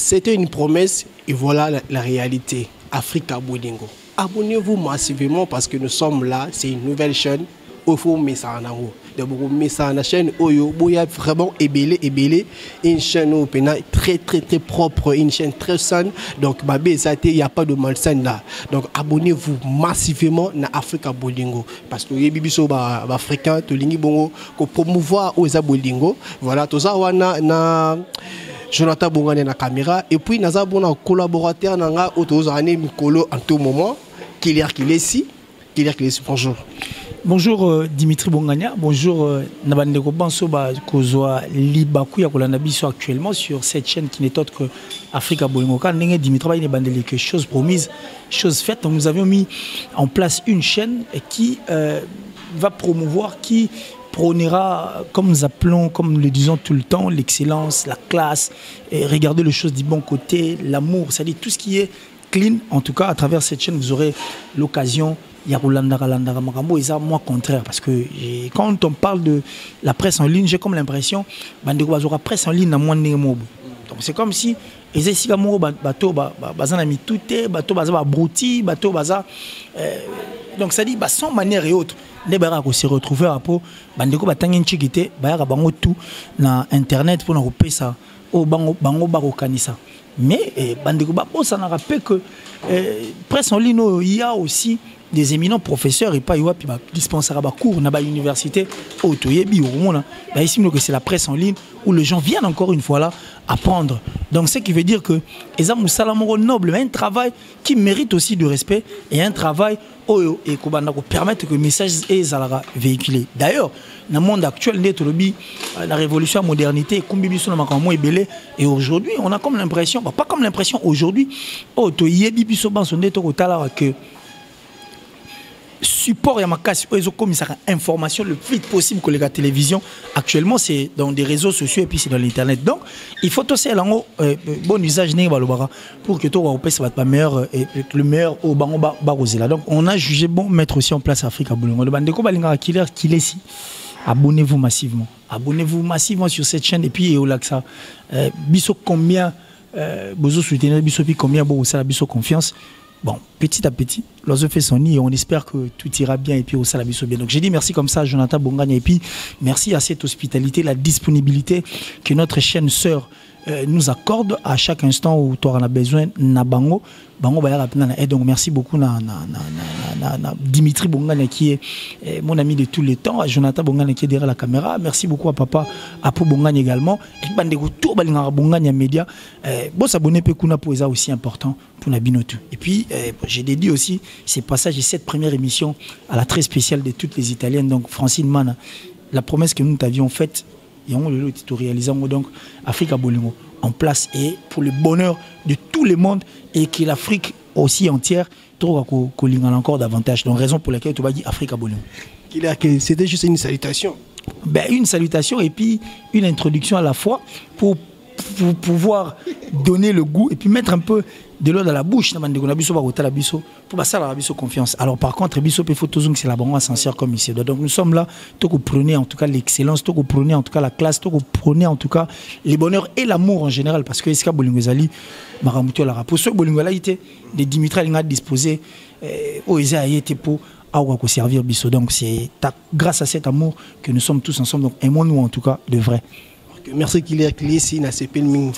C'était une promesse et voilà la réalité. Africa Bolingo. Abonnez-vous massivement parce que nous sommes là. C'est une nouvelle chaîne. Il faut mettre ça en haut. Vous mettez ça en chaîne. Il y a vraiment ébélé. Une chaîne très propre. Une chaîne très saine. Donc, il n'y a pas de malsaine là. Donc, abonnez-vous massivement à Africa Bolingo. Parce que les bibiso africains, pour promouvoir aux Bolingo. Voilà, tout ça, on a Jonathan Bongani na caméra et puis nous avons un collaborateur nanga autozane Mikolo en tout moment Kiler Kilesi bonjour. Bonjour Dimitri Bongania, bonjour Nabandeko Bansoba Kozwa Libaku ya kolanda biso actuellement sur cette chaîne qui n'est autre que Africa Bolingo. Quand Dimitri va bandeli que chose promise, chose faite. Donc nous avions mis en place une chaîne qui va promouvoir, qui prônera, comme nous appelons, comme nous le disons tout le temps, l'excellence, la classe, et regarder les choses du bon côté, l'amour, c'est-à-dire tout ce qui est clean. En tout cas, à travers cette chaîne, vous aurez l'occasion, moi contraire, parce que quand on parle de la presse en ligne, j'ai comme l'impression que la presse en ligne n'a moins de mots. Donc c'est comme si les esigamoro bateau bazana mitute bateau baza brouti bateau baza donc ça dit sans manière et autre les bara ko se retrouver après bandeko batangi nchikite bayaka bango tout na internet pour na kopesa o bango ba kokanisa mais bandeko ba bossa na rappelle que presse en ligne il y a aussi des éminents professeurs et pas puis dispenser à cours na ba université autoyebi au monde bah ici que c'est la presse en ligne où les gens viennent encore une fois là apprendre. Donc ce qui veut dire que les hommes salamoro noble, mais un travail qui mérite aussi du respect et un travail et qui permettre que le message est véhiculé. D'ailleurs, dans le monde actuel, la révolution, la modernité, et aujourd'hui, on a comme l'impression, pas comme l'impression aujourd'hui, que support et ma casse comme ça information le plus vite possible que la télévision actuellement c'est dans des réseaux sociaux et puis c'est dans l'internet. Donc il faut aussi bon usage pour que toi soit meilleur et le meilleur au barosela. Donc on a jugé bon mettre aussi en place Africa Bolingo le bandeko balinga killer ici. Abonnez-vous massivement sur cette chaîne et puis au ça biso combien besoin soutenir biso puis combien bon ça biso confiance. Bon, petit à petit, l'oiseau fait son nid et on espère que tout ira bien et puis au salabiso bien. Donc j'ai dit merci comme ça à Jonathan Bongani et puis merci à cette hospitalité, la disponibilité que notre chaîne sœur nous accorde à chaque instant où tu auras besoin Nabango. Et donc merci beaucoup à Dimitri Bongani qui est mon ami de tous les temps, à Jonathan Bongani qui est derrière la caméra. Merci beaucoup à papa Apo Bongani également. Et tout Bongani média. Bon s'abonner Pekuna pour ça aussi important pour Nabinotu. Et puis j'ai dédié aussi ces passages et cette première émission à la très spéciale de toutes les Italiennes, donc Francine Mana. La promesse que nous t'avions faite, et on le réalisé donc Africa Bolingo en place et pour le bonheur de tout le monde et que l'Afrique aussi entière trouve encore davantage. Donc raison pour laquelle tu vas dire Africa Bolingo. C'était juste une salutation. Ben, une salutation et puis une introduction à la fois pour pouvoir donner le goût et puis mettre un peu de l'eau dans la bouche pour passer à la confiance. Alors par contre, c'est la banque sincère comme ici. Donc nous sommes là, pour prôner en tout cas l'excellence, pour prôner en tout cas la classe, pour prôner en tout cas les bonheurs et l'amour en général. Parce que Eska Bolingozali, Maramuto la pour ce Bolingozali était de Dimitri Alinga disposé au été pour servir Bisso. Donc c'est grâce à cet amour que nous sommes tous ensemble. Donc aimons-nous en tout cas de vrai. Merci qu'il est ici,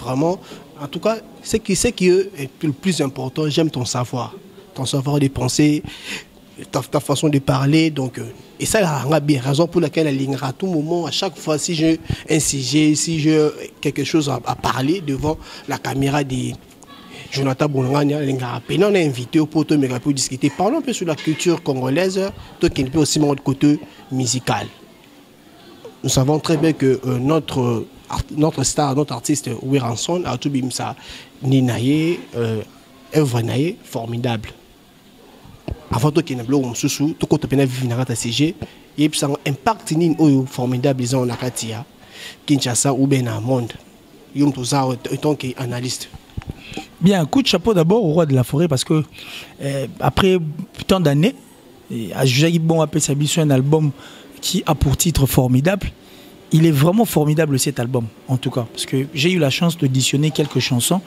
vraiment. En tout cas, ce qui est le plus important, j'aime ton savoir de penser, ta façon de parler. Donc, et ça, la bien raison pour laquelle elle ligne à tout moment, à chaque fois, si j'ai un sujet, si j'ai quelque chose à parler devant la caméra de Jonathan Bongani, on a invité au poteau pour discuter. Parlons un peu sur la culture congolaise, toi qui est aussi mon côté musical. Nous savons très bien que notre star, notre artiste Wiranson a tout bimsa Ninaye, Evanaye, formidable. Avant tout qu'il y ait un blog sous tout côté pénal vivre dans CG, il y a un impact formidable disons en Akatia, Kinshasa ou bien dans le monde. Il y a un tant qu'analyste. Bien, coup de chapeau d'abord au roi de la forêt parce que après tant d'années, à Jujaï Bon appelle sa mission un album qui a pour titre formidable. il est vraiment formidable cet album, en tout cas, parce que j'ai eu la chance d'auditionner quelques chansons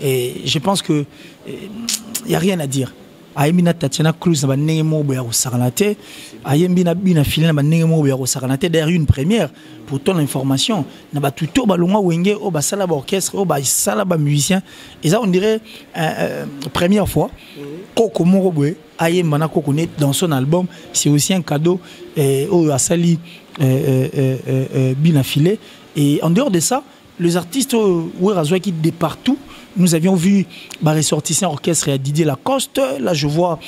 et je pense que il n'y a rien à dire. Aïmina Tatiana Cruz na nemo boya saranate, Aïmbina bina filina na nemo boya saranate derrière une première pour ton information. Na ba tuto ba longa wenge o ba sala ba orchestre o ba sala ba musicien et ça on dirait première fois Koko Moroboé Aïmba na Koko net dans son album, c'est aussi un cadeau au Asali bina filé et en dehors de ça, les artistes qui de partout. Nous avions vu ressortissant orchestre et Didier Lacoste. Là, je vois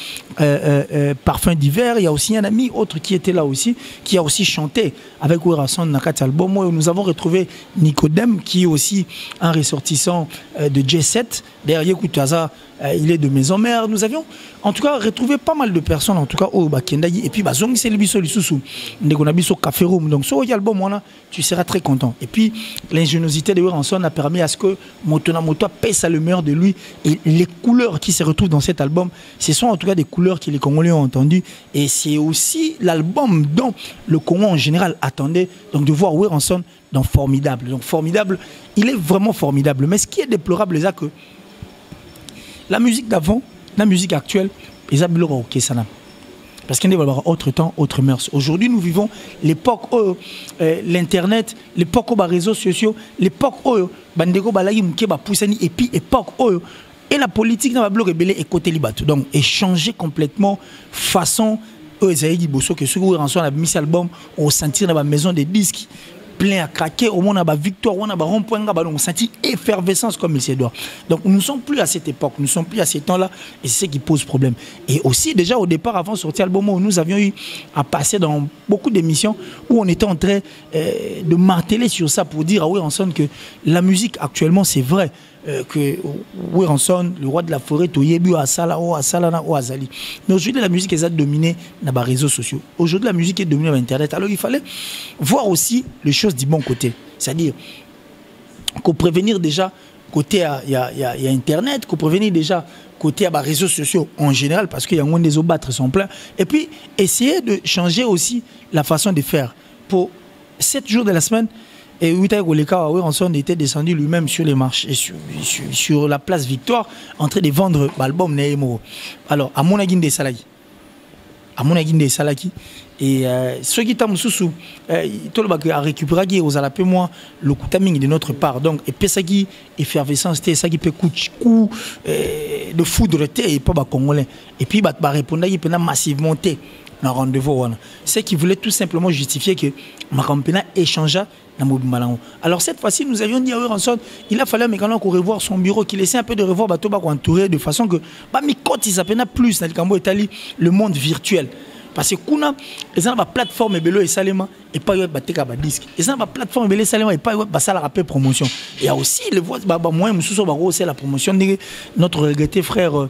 Parfum d'hiver. Il y a aussi un ami autre qui était là aussi, qui a aussi chanté avec Ouerason Nakat album. Nous avons retrouvé Nicodème, qui est aussi un ressortissant de J7. Derrière Koutaza, il est de Maison Mère. Nous avions en tout cas retrouvé pas mal de personnes, en tout cas au Bakendayi. Et puis, Zong c'est le biso Lissousou. Ndekonabiso Café Room. Donc, sur l'album, tu seras très content. Et puis, l'ingéniosité de Ouerason a permis à ce que Motona Moto pèse le meilleur de lui. Et les couleurs qui se retrouvent dans cet album, ce sont en tout cas des couleurs que les Congolais ont entendues. Et c'est aussi l'album dont le Congo en général attendait. Donc, de voir Ouerason dans Formidable. Donc, Formidable, il est vraiment formidable. Mais ce qui est déplorable, c'est que la musique d'avant, la musique actuelle, les abulots ok ça n'a. Parce qu'il y a autre temps, autre mœurs. Aujourd'hui, nous vivons l'époque où l'internet, l'époque où les réseaux sociaux, l'époque où bandeko balagi mke ba poussani et puis époque où et la politique n'a pas rebellé et côté libato. Donc échanger complètement façon Ezaïdi Bosso que ceux qui ont un mis album au sentir dans la maison des disques plein à craquer au monde à victoire on a rond-point on sentit effervescence comme il se doit. Donc nous ne sommes plus à cette époque, nous ne sommes plus à ces temps-là et c'est ce qui pose problème. Et aussi déjà au départ avant de sortir l'album où nous avions eu à passer dans beaucoup d'émissions où on était en train de marteler sur ça pour dire à Ouerason que la musique actuellement c'est vrai que Ouerason, le roi de la forêt, Toyebu, Asala, Asala, Azali. Mais aujourd'hui, la musique est dominée dans les réseaux sociaux. Aujourd'hui, la musique est dominée par Internet. Alors, il fallait voir aussi les choses du bon côté. C'est-à-dire qu'on prévenir déjà côté il y a Internet, qu'on prévenir déjà côté à réseaux sociaux en général, parce qu'il y a moins des eaux battre sont pleins. Et puis, essayer de changer aussi la façon de faire. Pour 7 jours de la semaine, et Ouerason était descendu lui-même sur les marches, sur la place Victoire, en train de vendre l'album Nehemo. Alors, à mon avis, Salaki. À mon avis, Salaki. Et ceux qui t'ont sous, tout le monde a récupéré aux alapés, moi, le timing de notre part. Donc, et puis ça qui effervescence, ça qui peut coup de foudre, et pas congolais. Et puis, bah répondre, il peut massivement dans rendez-vous. C'est qui voulait tout simplement justifier que Makampena échangea. Alors cette fois-ci, nous avions dit à Ouerason, il a fallu qu'on revoir son bureau, qu'il essaie un peu de revoir Batoba entouré de façon que il s'appelle plus le monde virtuel. Parce que kuna ils ont une plateforme Belo et Salema et pas une disque. Ils ont une plateforme Belo et Salema et pas une rappel promotion. Il y a aussi le voix moi c'est la promotion de notre regretté frère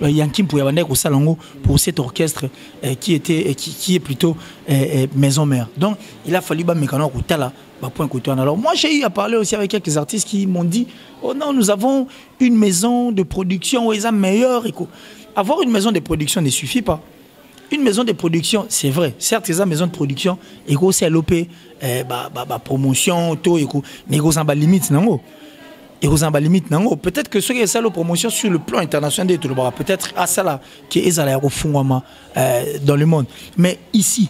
Yankim Pouyabanek au Salongo pour cet orchestre qui est plutôt maison mère. Donc il a fallu mécano là. Alors moi j'ai eu à parler aussi avec quelques artistes qui m'ont dit oh non nous avons une maison de production où ils ont meilleur. Avoir une maison de production ne suffit pas. Une maison de production, c'est vrai. Certes, c'est une maison de production, et c'est l'OP, promotion, tout, mais ils ont des limites. Peut-être que ceux qui ont la promotion sur le plan international, peut-être à ça là, qui est au fond dans le monde. Mais ici,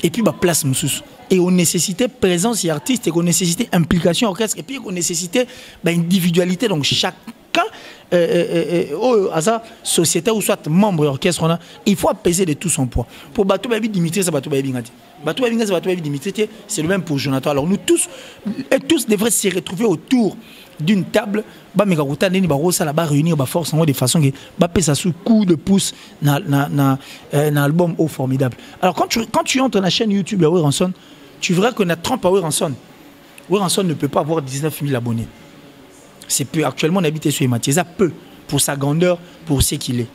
et puis place Moussous. Et on nécessitait présence et artiste, et on nécessitait implication orchestre, et puis on nécessitait individualité. Donc chacun, à sa société ou soit membre orchestre, il faut apaiser de tout son poids. Pour Batou Babi Dimitri, c'est Batou Babi Ngati. Batou Babi Ngati, c'est Batou Babi Dimitri, c'est le même pour Jonathan. Alors nous tous devraient se retrouver autour d'une table, réunir force de façon que ça sous coup de pouce dans l'album au formidable. Alors quand tu entres dans la chaîne YouTube à Ouerason, tu verras qu'on a 30 à Ouerason. Ouerason ne peut pas avoir 19 000 abonnés. C'est peu. Actuellement, on habite sur Ematiesa, peu pour sa grandeur, pour ce qu'il est.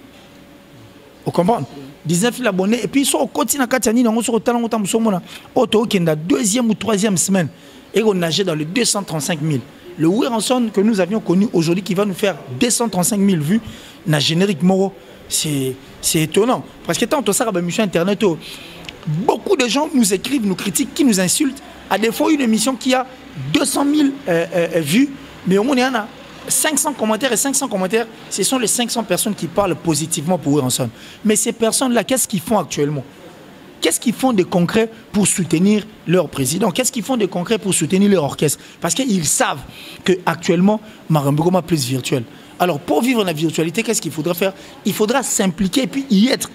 Vous comprenez? 19 000 abonnés. Et puis, ils sont au quotidien, on se retrouve dans la deuxième ou troisième semaine. Et on nageait dans les 235 000. Le Ouerason que nous avions connu aujourd'hui, qui va nous faire 235 000 vues, dans générique Moro, c'est étonnant. Parce que tant que ça, mission Internet, beaucoup de gens nous écrivent, nous critiquent, qui nous insultent. À défaut, une émission qui a 200 000 vues, mais au moins il y en a 500 commentaires, et 500 commentaires, ce sont les 500 personnes qui parlent positivement pour Werenson. Mais ces personnes-là, qu'est-ce qu'ils font actuellement? Qu'est-ce qu'ils font de concret pour soutenir leur président? Qu'est-ce qu'ils font de concret pour soutenir leur orchestre? Parce qu'ils savent qu'actuellement, Marambo est plus virtuel. Alors, pour vivre la virtualité, qu'est-ce qu'il faudra faire? Il faudra s'impliquer et puis y être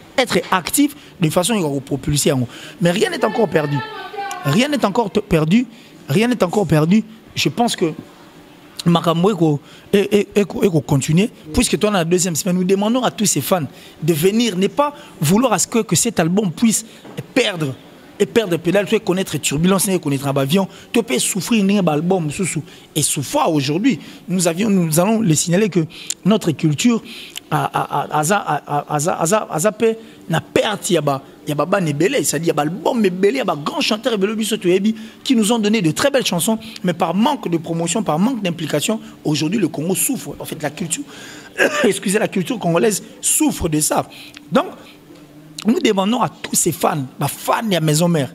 actif de façon à propulser en haut. Mais rien n'est encore perdu. Rien n'est encore perdu. Rien n'est encore perdu. Je pense que Makambo et continuer, puisque toi, dans la deuxième semaine, nous demandons à tous ces fans de venir, ne pas vouloir à ce que cet album puisse perdre pédale, tu peux connaître turbulence, tu peux connaître un avion, tu peux souffrir d'un album. Et souffrir aujourd'hui, nous allons le signaler que notre culture a perdu. Il y a Baba Nebele, c'est-à-dire il y a l'album Nebele, il y a grand chanteur qui nous ont donné de très belles chansons, mais par manque de promotion, par manque d'implication, aujourd'hui le Congo souffre. En fait, la culture, la culture congolaise souffre de ça. Donc, nous demandons à tous ces fans, les fans de la maison mère,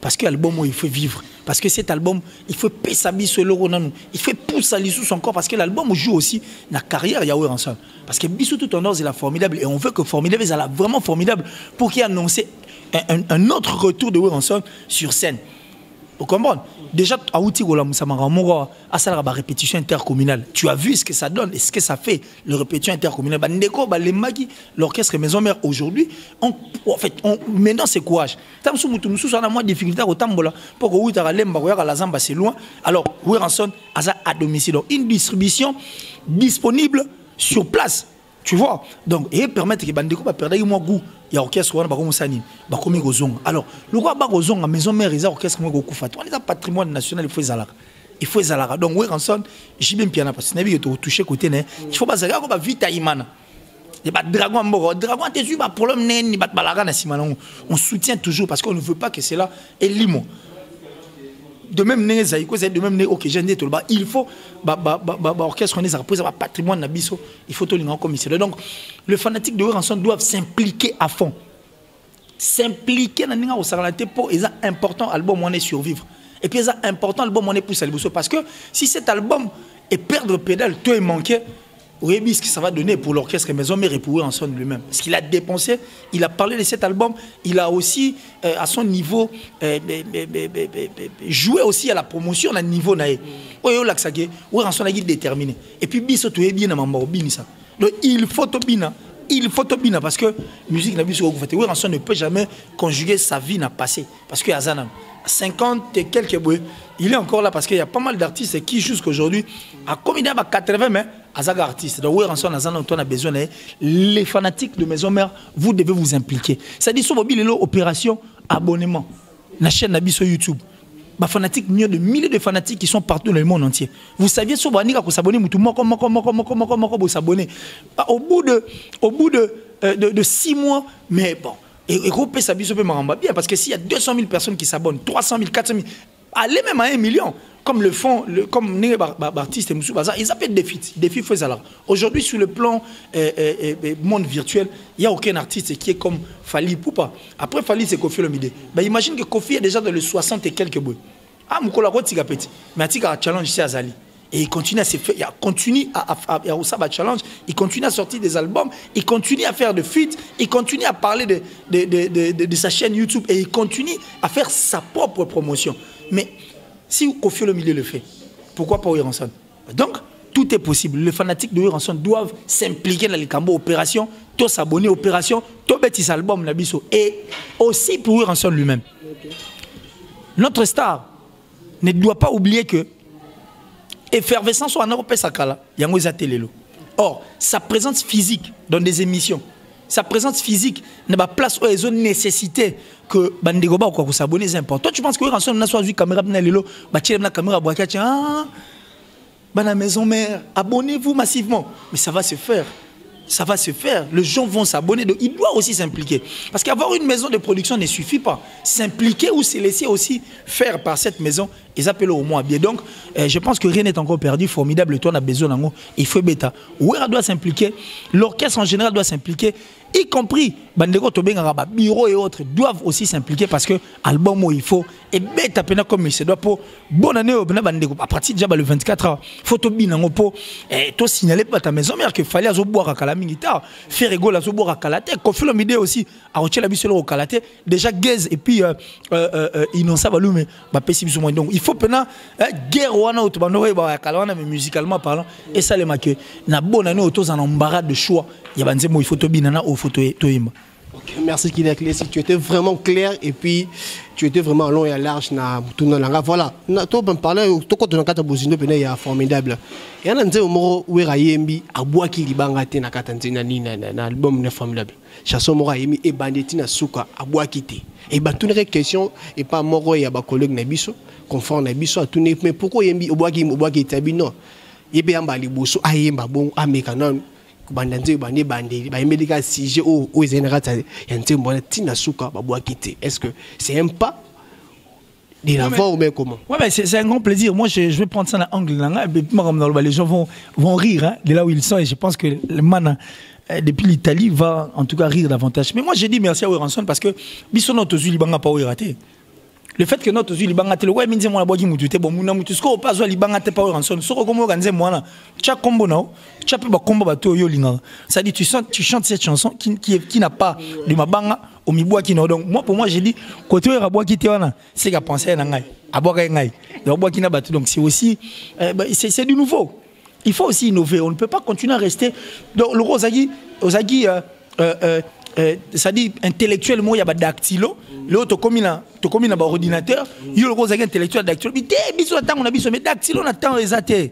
parce que l'album, il faut vivre. Parce que cet album, il faut peser sur le Ronan. Il faut pousser l'issue encore. Parce que l'album joue aussi la carrière de Werenson. Parce que Bissou tout en est formidable. Et on veut que formidable, il est vraiment formidable pour qu'il annonce un autre retour de Werenson sur scène. Vous comprenez? Déjà, à la répétition intercommunale, tu as vu ce que ça donne et ce que ça fait, le répétition intercommunale. L'orchestre Maison Mère aujourd'hui, maintenant c'est courage. Nous avons moins de difficultés au Tambola. Pour que c'est loin. Alors, Werenson à domicile. Donc, une distribution disponible sur place. Tu vois? Donc, et permettre que Bandeko va perdre moins goût. Il y a orchestre qui va alors, le roi Barozong, la maison mère, il y a orchestre qui va un patrimoine national, il faut les il faut les alaras. Donc, Werenson, j'ai bien piano parce que tu as touché côté, il faut pas ça, il va vite à Imana. Il y a dragon dragon, tu es pas problème, on soutient toujours parce qu'on ne veut pas que cela est limo. De même, de même, ok, j'ai dit tout le bas. Il faut, orchestre, on est à patrimoine, il faut tout le monde commissaire. Donc, les fanatiques de Werenson doivent s'impliquer à fond. S'impliquer dans le Saralante pour les important album on est survivre. Et puis, les important album on est pour Saliboso. Parce que si cet album est perdre pédale, tout est manqué. Vous voyez ce que ça va donner pour l'orchestre Maison Mère et pour Werenson lui-même. Parce qu'il a dépensé, il a parlé de cet album, il a aussi, à son niveau, joué aussi à la promotion à niveau naïe. Werenson a déterminé. Et puis, Bisso, tu es bien dans ma ça. Donc, il faut Tobina. Il faut Tobina parce que musique n'a Werenson ne peut jamais conjuguer sa vie n'a passé. Parce que Azanam, 50 et quelques bruits, il est encore là parce qu'il y a pas mal d'artistes qui jusqu'à aujourd'hui, à combien de 80, mais Azaga artiste. Donc, Werenson, on a besoin, les fanatiques de Maison Mère, vous devez vous impliquer. Ça dit sur mobile, opération abonnement. La chaîne Nabi sur YouTube. Les fanatiques, il y a de milliers de fanatiques qui sont partout dans le monde entier. Vous saviez sur Banika qu'on s'abonne, s'abonner. Au bout de 6 mois, mais bon. Et Ropé s'habille bien parce que s'il y a 200 000 personnes qui s'abonnent, 300 000, 400 000, allez même à 1 million, comme le font, comme les artistes et Moussou Bazar, ils appellent défi Fouezala. Aujourd'hui, sur le plan monde virtuel, il n'y a aucun artiste qui est comme Fali Poupa. Après Fali, c'est Kofi Olomide. Ben, imagine que Kofi est déjà dans les 60 et quelques bruits. Ah, Moukola Rotiga Petit. Mais il y a un challenge chez Azali. Et il continue à se faire, il continue à challenge, il continue à sortir des albums, il continue à faire de feats, il continue à parler de sa chaîne YouTube et il continue à faire sa propre promotion. Mais si Kofi Olomide le fait, pourquoi pas Werenson? Donc, tout est possible. Les fanatiques de Werenson doivent s'impliquer dans les combats opération, tous s'abonner opération, tous mettre ses albums Nabiso. Et aussi pour Werenson lui-même. Okay. Notre star ne doit pas oublier que effervescence ou en Europe sakala yango zatelelo. Or sa présence physique dans des émissions, sa présence physique n'a pas place où ils ont nécessité que bandegoba ou quoi s'abonner c'est important. Toi tu penses que Werenson n'a soit vu caméra na lelo ba tirer na caméra boaka tiens bana Maison Mère abonnez-vous massivement mais ça va se faire. Ça va se faire, les gens vont s'abonner, donc il doit aussi s'impliquer. Parce qu'avoir une maison de production ne suffit pas. S'impliquer ou se laisser aussi faire par cette maison, ils appellent au moins bien. Donc, je pense que rien n'est encore perdu, formidable, toi on a besoin d'un il faut bêta. Ouera doit s'impliquer, l'orchestre en général doit s'impliquer, y compris Bandeko Tobenga, bureau et autres, doivent aussi s'impliquer parce que album où il faut, et bête à peine comme il se doit pour bonne année au Bandeko. À partir déjà le 24 heures, photo bin en pot, et toi signaler pas ta maison, mais qu'il fallait à boire à Kalamingita, faire rigolo à boire à Kalate, qu'on fait l'idée aussi, à Rocher la bissolo au Kalate, déjà Gaze et puis Inonsa Balou, mais pessimiste moins. Donc il faut maintenant, guerre ou ana autobandoré, mais musicalement parlant, et ça les maquets. Na bonne année autour en embarras de choix. Il y a il faut binana ou photo toima. Merci Kylian Klesi, tu étais vraiment clair et puis tu étais vraiment long et large na tout na langa. Voilà, na to ben parler to ko na kata bozino pena ya formidable. Et na nze omoro wera yembi abwaki libanga te na kata nzina ni na album na formidable. Chanson mora yemi e bandeti na suka abwaki te. Et ba toute question et pas moro ya ba collègue na biso, confort na biso a tourner mais pourquoi yembi obwaki tabi non. Yebe amba liboso ayemba bon ameka non. Bandanze bande bande ba médical sujet au général yanté mbona tina suka ba boa quitter. Est-ce que c'est un pas de l'avant ou bien comment? Ouais, mais c'est un grand plaisir. Moi je vais prendre ça dans l'angle là, les gens vont rire hein, de là où ils sont et je pense que le man depuis l'Italie va en tout cas rire davantage. Mais moi j'ai dit merci à Weranson parce que bisono tozu libanga pas raté. Le fait que notre libanga te le ouais minze moi la bogi mutu te bon muna mutu sko pas zo libanga te pas ranson soko comme organiser moi là cha combo nao cha pe ba combo ba to yo linga ça dit tu chantes cette chanson qui n'a pas de mabanga au miboa qui no donc moi pour moi j'ai dit côté ra boa qui te wana c'est qu'a penser na ngai aboka ngai donc boa qui na batu donc c'est aussi c'est du nouveau. Il faut aussi innover, on ne peut pas continuer à rester donc le Rosagi ça dit intellectuellement il y a dactylo l'autre comme il a ordinateur il y a le rose intellectuel dactylo mais biso attend on a biso mais dactylo on attend les athées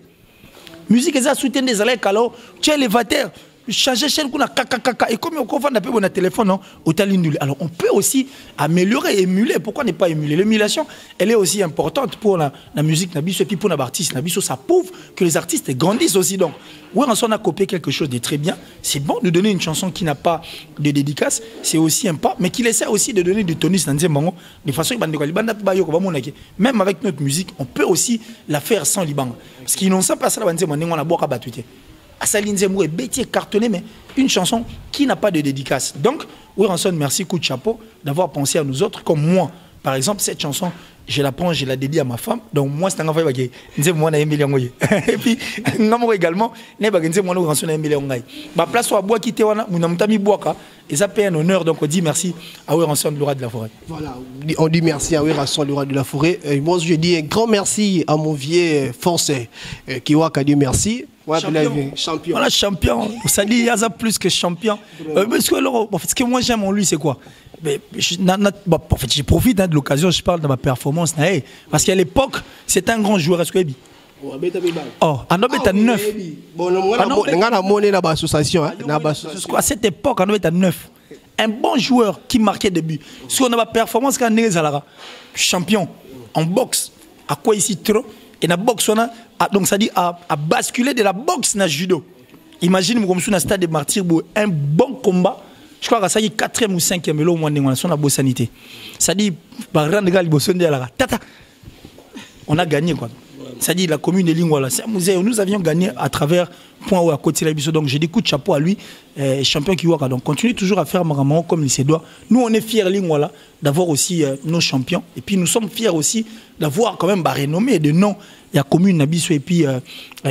musique ça soutient des alèques alors tu es élévateur changer chaîne qu'on a kaka et comme on confond un peu mon téléphone non alors on peut aussi améliorer émuler pourquoi ne pas émuler l'émulation elle est aussi importante pour la musique nabiso et puis pour l'artiste nabiso ça prouve que les artistes grandissent aussi donc ouais on a copié quelque chose de très bien c'est bon de donner une chanson qui n'a pas de dédicace c'est aussi un pas mais qui essaie aussi de donner du tonus dans des moments de façon même avec notre musique on peut aussi la faire sans liban parce qu'ils n'ont pas ça on a boire à battre Asalinzemou est bêtier cartonné, mais une chanson qui n'a pas de dédicace. Donc, Weranson, merci, coup de chapeau, d'avoir pensé à nous autres, comme moi. Par exemple, cette chanson, je la prends, je la dédie à ma femme. Donc, moi, c'est un enfant qui est moi, et puis, moi également, moi, Weranson, ma place soit bois qui était, et ça fait un honneur. Donc, on dit merci à Weranson, le roi de la forêt. Voilà, on dit merci à Weranson, le roi de la forêt. Moi, je dis un grand merci à mon vieux force, Kiwaka, dit merci. Ouais, champion. Voilà, champion. Ça dit, il y a plus que champion. Parce que, ce que moi j'aime en lui, c'est quoi? En fait, je profite de l'occasion, je parle de ma performance. Parce qu'à l'époque, c'était un grand joueur. Est-ce que oh, à 9. À cette époque, à 9. Un bon joueur qui marquait des buts. Si on a ma performance, quand on est champion en boxe, à quoi ici trop? Et la boxe, on a, donc ça dit à basculer de la boxe na judo. Imagine comme si on a stade de martyrs, un bon combat. Je crois que ça y est 4e ou 5e, là au moins on a bonne sanité. Ça dit, par grand gars, on a gagné quoi. Ça dit la commune de Lingwala, c'est un musée. Nous avions gagné à travers point où à côté de la Bisso. Donc j'ai des coups de chapeau à lui, champion Kiwaka. Donc continue toujours à faire Maramon comme il se doit. Nous on est fiers Lingwala d'avoir aussi nos champions. Et puis nous sommes fiers aussi d'avoir quand même renommé et de nom la commune Nabiso et puis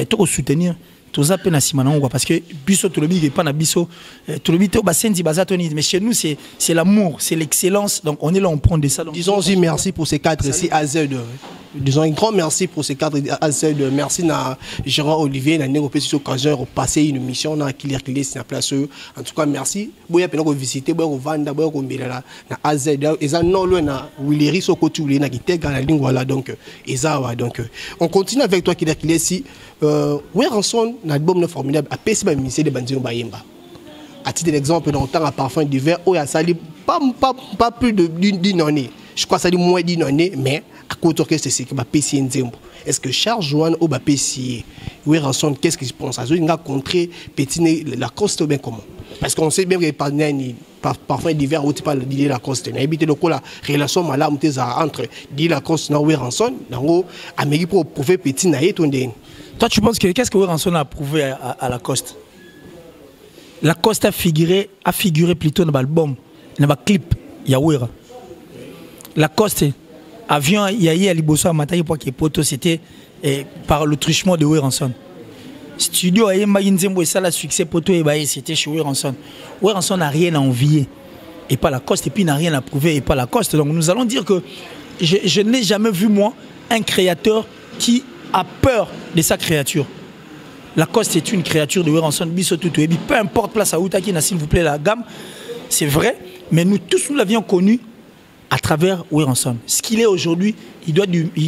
tout soutenir. Parce que biso tout le monde n'est pas nabiso tout le monde mais chez nous c'est l'amour, c'est l'excellence. Donc on est là, on prend de ça. Disons aussi merci pour ces 4 ici à Z. Disons un grand merci pour ces 4 à Z. Merci à Gérard Olivier, à Négo Petit occasion de passer une mission dans Kylian Klesi na place. En tout cas merci. Boya pena ko visiter, boya ko vanda, boya ko mbela na AZ. Eza non loin na Willeri soko tuli na kitega na lingwala donc ezawa donc on continue avec toi Kylian Klesi. Weranson l'album formidable a payé le ministère de Bandion Bayemba. À titre d'exemple, dans le temps à parfum d'hiver, il y a pas plus d'une année. Je crois que ça dit moins d'une année, mais à côté de c'est ce qui va payer Nzembo. Est-ce que Charles Joanne ou va payer Weranson, qu'est-ce qu'il pense? Il a contré Pétine la coste bien comment? Parce qu'on sait bien que parfum d'hiver, où tu parles de la coste. On a évité la relation malade entre Lacoste et Weranson. Donc, Amérique pour prouver Pétine à étonner. Toi, tu penses que qu'est-ce que Weranson a prouvé à Lacoste? Lacoste a figuré plutôt dans l'album, dans le clip, il y a Wera. Lacoste, avion, il y a eu à Liboso à Mataï pour que poto, c'était par le truchement de Weranson. Studio, il y a eu ça, le succès poto, c'était chez Weranson. Weranson n'a rien à envier, et pas Lacoste, et puis n'a rien à prouver, et pas Lacoste. Donc nous allons dire que je n'ai jamais vu, moi, un créateur qui a peur de sa créature. Lacoste est une créature de Weranson, peu importe place à Outakina, s'il vous plaît, la gamme, c'est vrai, mais nous tous, nous l'avions connu à travers Weranson. Ce qu'il est aujourd'hui, il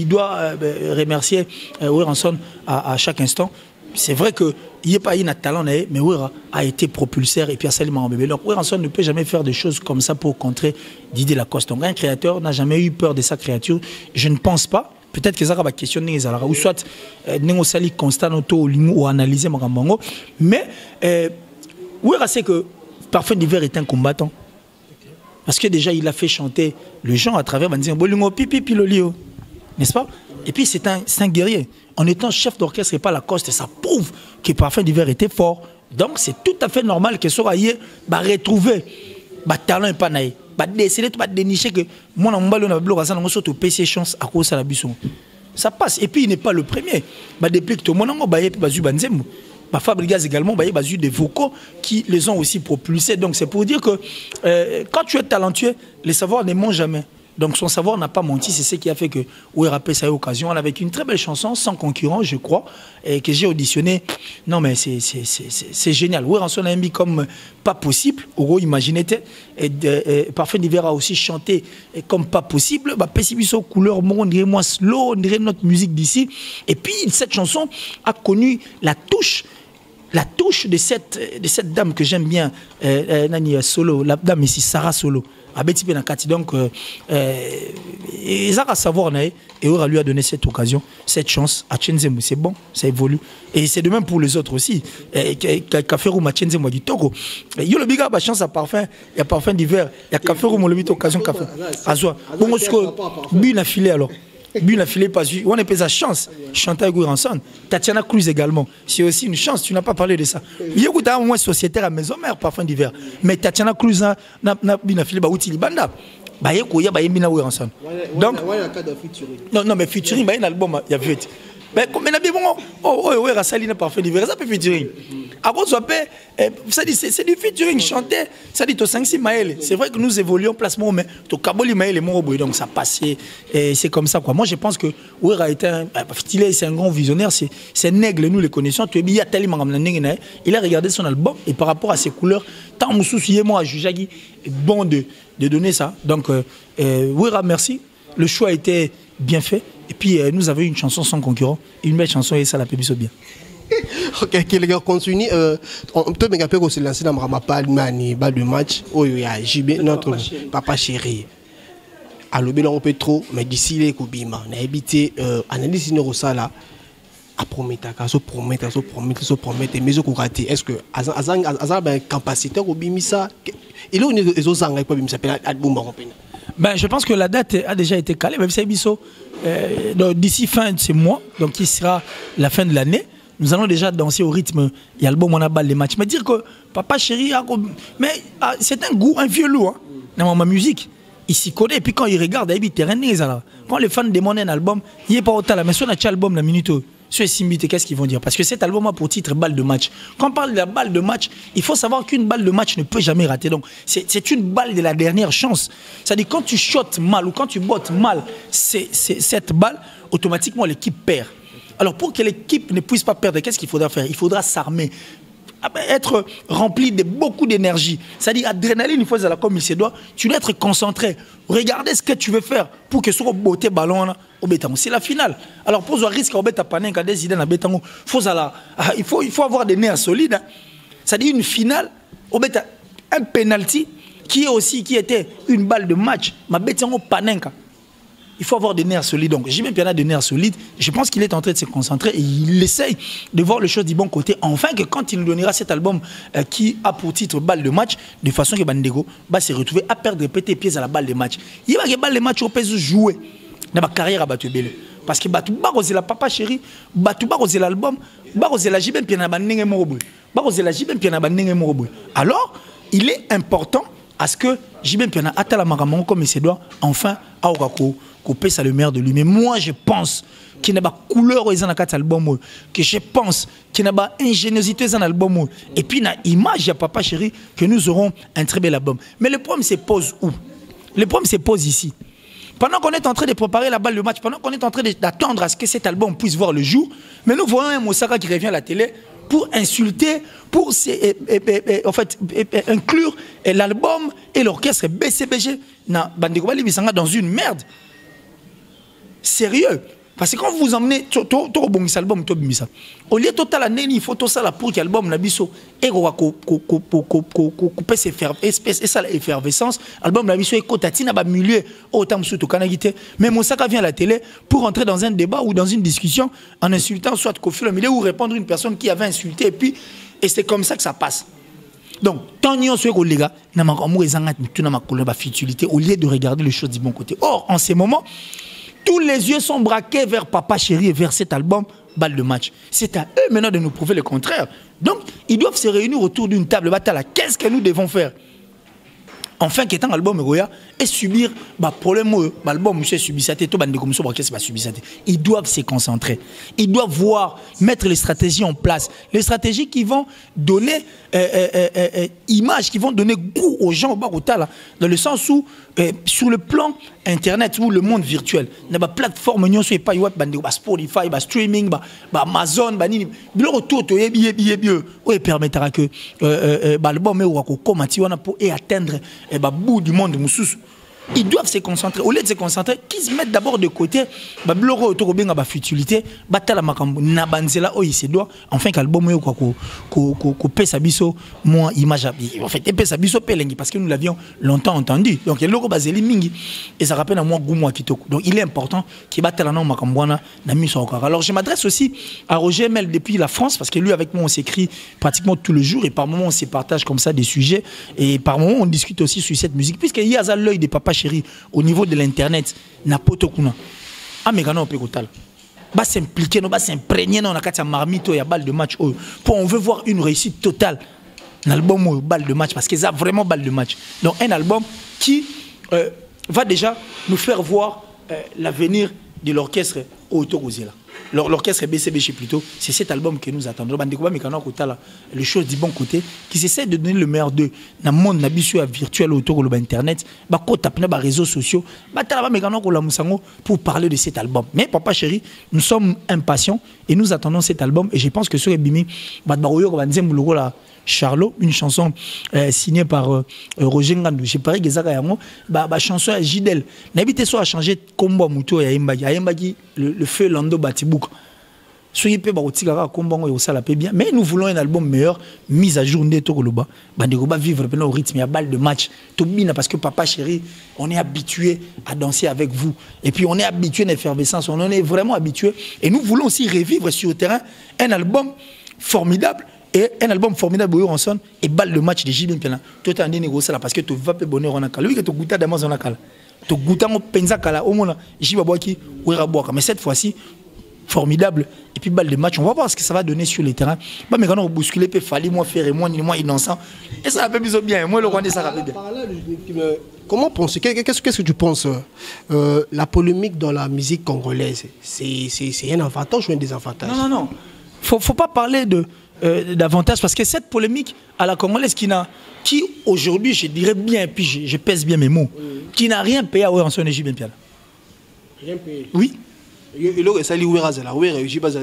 doit remercier Weranson à chaque instant. C'est vrai qu'il n'y a pas eu de talent, mais Wera a été propulseur et puis absolument en bébé. Donc Weranson ne peut jamais faire des choses comme ça pour contrer Didier Lacoste. Donc un créateur n'a jamais eu peur de sa créature. Je ne pense pas. Peut-être que ça va questionner les ou soit nous sali constat ou analyser mon mais Wera sait que Parfum d'hiver est un combattant parce que déjà il a fait chanter le gens à travers Bolingo pipi pilolio, n'est-ce pas? Et puis c'est un guerrier. En étant chef d'orchestre et pas Lacoste, ça prouve que Parfum d'hiver était fort. Donc c'est tout à fait normal que soit retrouver talent et pas naïf. C'est de dénicher que moi, je PC chance à cause de la buisson. Ça passe. Et puis, il n'est pas le premier. Depuis que tout le monde a Fabrigas également, il y a des vocaux qui les ont aussi propulsés. Donc, c'est pour dire que quand tu es talentueux, les savoirs ne mentent jamais. Donc, son savoir n'a pas menti. C'est ce qui a fait que Wera Pes a eu occasion avec une très belle chanson, sans concurrent, je crois, et que j'ai auditionné. Non, mais c'est génial. Weranson a mis comme pas possible. Oro, imaginez. Parfum d'hiver a aussi chanté comme pas possible. Pessibiso, couleur, on dirait moins slow, on dirait notre musique d'ici. Et puis, cette chanson a connu la touche de cette dame que j'aime bien, Nani Solo, la dame ici, Sarah Solo. Donc, ils ont à savoir, et Wera lui a donné cette occasion, cette chance à Tchenzemou. C'est bon, ça évolue. Et c'est de même pour les autres aussi. Café Roum à Tchenzemou du Togo. Il y a le big up chance à Parfum, il y a Parfum d'hiver, il y a Café Roum, on le occasion café. Azwa. Bon, ce que Bune a filé alors. Bune a filé pas on est pas sa chance. Chanter avec Weranson. Tatiana Cruz également. C'est aussi une chance. Tu n'as pas parlé de ça. Il y a un moins sociétaire à maison mère Parfum d'hiver. Mais Tatiana Cruz n'a Bune a filé ba outil banda. Ba yeko ya ba yemina Weranson. Donc non mais featuring ba un album il y a vu. Mais comme on a bien bon Wera Saline Parfum d'hiver ça peut featuring. À cause c'est du featuring chanté, ça dit au 5-6 maël. C'est vrai que nous évoluons placement, mais au Kaboli maël et mon donc ça passait. C'est comme ça quoi. Moi je pense que Wera est un grand visionnaire, c'est un aigle, nous les connaissons. Il a regardé son album et par rapport à ses couleurs, tant mon souci moi à juger bon de donner ça. Donc Wera merci. Le choix a été bien fait et puis nous avons une chanson sans concurrent, une belle chanson et ça la publie bien. Ok, les gars, continue. On peut me rappeler qu'on s'est lancé dans ma balle de match. Oh, il y a JB, notre papa chéri. À l'obé, on peut trop, mais d'ici les Koubima, on a habité, analyse une rosala. À promettre, mais je crois que est-ce que Azan a une capacité au Bimisa? Il est où les autres angles pour Bimisa? Ben, je pense que la date a déjà été calée, même si d'ici fin de ce mois, donc qui sera la fin de l'année. Nous allons déjà danser au rythme. Il y a le bon, on a balle les matchs. Mais dire que papa chéri, mais c'est un goût, un vieux loup dans ma musique. Il s'y connaît. Et puis quand il regarde, il terrain. Quand les fans demandent un album, il n'est pas autant là. Mais si on a un album la minute, sur Simbite, qu'est-ce qu'ils vont dire? Parce que cet album a pour titre balle de match. Quand on parle de la balle de match, il faut savoir qu'une balle de match ne peut jamais rater. Donc c'est une balle de la dernière chance. C'est-à-dire quand tu shottes mal ou quand tu bottes mal cette balle, automatiquement l'équipe perd. Alors pour que l'équipe ne puisse pas perdre, qu'est-ce qu'il faudra faire? Il faudra s'armer, être rempli de beaucoup d'énergie. C'est-à-dire adrénaline, il faut faire comme il se doit. Tu dois être concentré. Regardez ce que tu veux faire pour que ce soit beauté ballon au béton. C'est la finale. Alors pour ce risque au béton, il faut avoir des nerfs solides. C'est-à-dire une finale au béton, un penalty qui était une balle de match. Ma béton au panenka. Il faut avoir des nerfs solides. Donc, j'ai même bien des nerfs solides. Je pense qu'il est en train de se concentrer et il essaye de voir les choses du bon côté. Enfin, que quand il nous donnera cet album qui a pour titre balle de match, de façon que Bandego va se retrouver à perdre péter pieds à la balle de match. Il va que balle de match au pays jouer dans ma carrière à Batubele. parce que batu ba la papa chéri batu ba l'album ba la jiben pia na banenge moroboy ba la jiben pia na banenge moroboy. Alors il est important à ce que jiben pia na atala makamon comme il se doit enfin a ko ça le meilleur de lui. Mais moi je pense qu'il n'a pas couleur dans cet album, que je pense qu'il n'a pas ingéniosité dans l'album, et puis na image à papa chéri que nous aurons un très bel album. Mais le problème se pose où? Le problème se pose ici. Pendant qu'on est en train de préparer la balle de match, pendant qu'on est en train d'attendre à ce que cet album puisse voir le jour, mais nous voyons un Moussaka qui revient à la télé pour insulter, pour en fait, inclure l'album et l'orchestre BCBG dans une merde. Sérieux? Parce que quand vous emmenez tout album, au lieu de total année, il faut tout ça pour que l'album Nabiso et couper l'effervescence. L'album Nabiso est cotatine à milieu autant sous tout canagité. Mais Moussaka vient à la télé pour entrer dans un débat ou dans une discussion en insultant soit Kofi Olomide ou répondre à une personne qui avait insulté et c'est comme ça que ça passe. Donc, tant que nous les gars, nous avons futilité au lieu de regarder les choses du bon côté. Or, en ces moments, tous les yeux sont braqués vers Papa Chéri et vers cet album Balle de match. C'est à eux maintenant de nous prouver le contraire. Donc, ils doivent se réunir autour d'une table bataille. Qu'est-ce que nous devons faire? Enfin, qu'est un album et subir problème album monsieur subissate tout bande comme ça subissate. Ils doivent se concentrer. Ils doivent voir mettre les stratégies en place, les stratégies qui vont donner image, qui vont donner goût aux gens au Barotala, dans le sens où sur le plan internet ou le monde virtuel, na ba plateforme nyo so pas web bande Spotify, streaming, Amazon, nini bilo autour to yebi o permettra que l'album ko komati wana pour atteindre bout du monde mususu. Ils doivent se concentrer. Au lieu de se concentrer, qu'ils se mettent d'abord de côté, bloro autour de la futilité, batala makambo, nabanzela o se doit, enfin qu'album yo ko pesa biso moi image en fait pesa biso pelengi parce que nous l'avions longtemps entendu. Donc le logo bazeli mingi et ça rappelle à moi goumwa kitoko. Donc il est important qu'il batala non makambo na miso encore. Alors je m'adresse aussi à Roger Mel depuis la France parce que lui avec moi on s'écrit pratiquement tous les jours et par moments on se partage comme ça des sujets et par moments on discute aussi sur cette musique puisqu'il y a l'œil des papas chéri au niveau de l'internet na poto kuna amekana opekotal ba s'impliquer no ba s'imprégner na kati ya marmito ya balle de match pour on veut voir une réussite totale l'album balle de match parce que ça vraiment balle de match. Donc un album qui va déjà nous faire voir l'avenir de l'orchestre Autogozela. L'orchestre BCBG plutôt, c'est cet album que nous attendons. Les choses du bon côté, qui essaie de donner le meilleur d'eux dans le monde virtuel autour de l'internet, les réseaux sociaux, pour parler de cet album. Mais Papa Chéri, nous sommes impatients et nous attendons cet album. Et je pense que sur Ebimi, Charlot, une chanson signée par Roger Ngandou. J'ai parlé que la chanson à Gidel. N'habitez soit à changer combo Mouto et Ayembagi, le feu Lando Batibouk. Soyez peu barotika combo et ça la paie bien. Mais nous voulons un album meilleur, mise à jour de Tokoloba. Bandegoba vivre au rythme, il y a balle de match. Tobina parce que Papa Chéri, on est habitué à danser avec vous. Et puis on est habitué à l'effervescence, on en est vraiment habitué. Et nous voulons aussi revivre sur le terrain un album formidable. Et un album formidable en son et balle de match de Jibin Piana. Tout est en négocié là parce que tu vas pas bonheur en akala. Oui que tu goûtes à Damas en akala. Tu goûtes à Penza Kala au moins Jibaboaki ou Raboaka. Mais cette fois-ci formidable et puis balle de match. On va voir ce que ça va donner sur le terrain. Bah mais quand on bousculer peut fallait moi faire et moi ni moi innocent. Et ça va pas bien. Moi le Rwandais ça va bien. Comment penser qu'est-ce que tu penses la polémique dans la musique congolaise c'est un avantage ou un désavantage? Non. Faut pas parler d'avantage parce que cette polémique à la congolaise qui aujourd'hui je dirais bien puis je pèse bien mes mots qui n'a rien payé à Oranson et Jibin Piala. Rien payé. Oui. Et là ça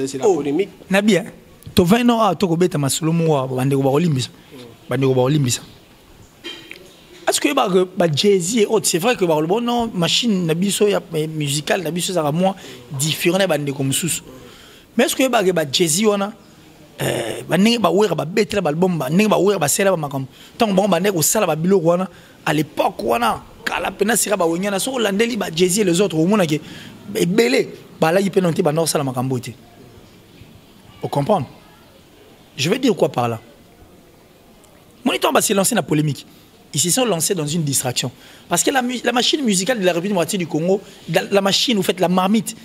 c'est la polémique. Na bien. To 20 ans to ko beta masolo mo bandeko ba olimbisa. Bandeko ba olimbisa. Est-ce que ba Jay-Z et autres c'est vrai que ba le bon non machine na biso ya musicale na biso ça moi différent na bandeko mususu. Mais est-ce que ba Jay-Z wana banenge ba wera ba betre ba album banenge ba wera ba sela ba makam tant bon banenge ko sala ba biloko wana à l'époque wana kala pena sira ba wonyana so landeli ba Jay-Z et les autres au monde que belé ba la yipena nti ba nor sala makambo te. Vous comprenez? Je veux dire quoi par là? Monitor va se lancer dans la polémique. Ils se sont lancés dans une distraction parce que la machine musicale de la République démocratique du Congo, la machine, vous faites la marmite